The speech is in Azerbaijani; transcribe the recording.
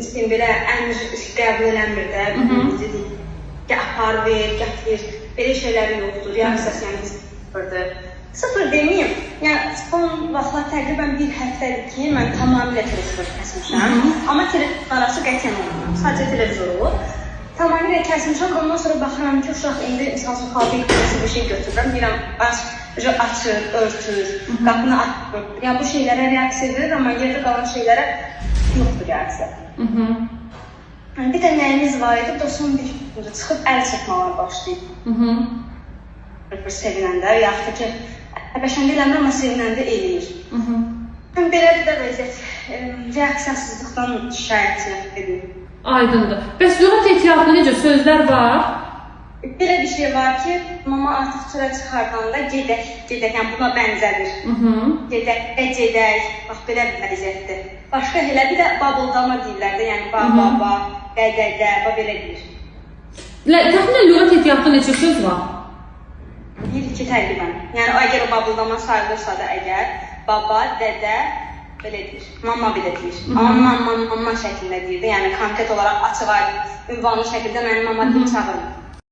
Belə əmr qəbul eləmir də, gəh apar ver, gətir, belə şeylər yoxdur, reaksiyasiyamız sıfırdır. Sıfır deməyim, yəni son vaxtlar təqribən bir həftədir ki, mən tamamilə televizor kəsmişəm, amma televizor arası qətiyyən olmuyor, sadəcə televizor olur. Tamamilə kəsmişəm, ondan sonra baxıram ki, uşaq indi insansız xalqı bir şey götürürəm, deyirəm, açır, örtür, qapını açır. Yəni bu şeylərə reaksiya verir, amma yerdə qalan şeylərə yoxdur reaksiya. Bir də nəyimiz var idi, o da son bir gündə çıxıb əl çəkmalar başlayıb. Sevinəndə, yaxud ki, əbəşəndə eləmir, amma sevinəndə eləyir. Belədir də vəziyyət, reaksiyasızlıqdan şikayətçilik edir. Aydındır. Bəs lüğət ehtiyatında necə sözlər var? Belə bir şey var ki, mama artıq çölə çıxardanda gedək, yəni buna bənzədir. Gedək, bax belə bir vəziyyətdir. Başqa elə bir də babuldama deyirlər də, yəni ba, belə deyir. Təxminən lüğət ehtiyatında neçə söz var? 1-2 təqribən. Yəni əgər o babuldama sayılırsa da əgər, baba, dədə, belə deyir, mama belə deyir. Amma mama şəklində deyir də, yəni konkret olaraq açıq aydın, ünvanlı şəkildə mənim mama deyib çağırmır.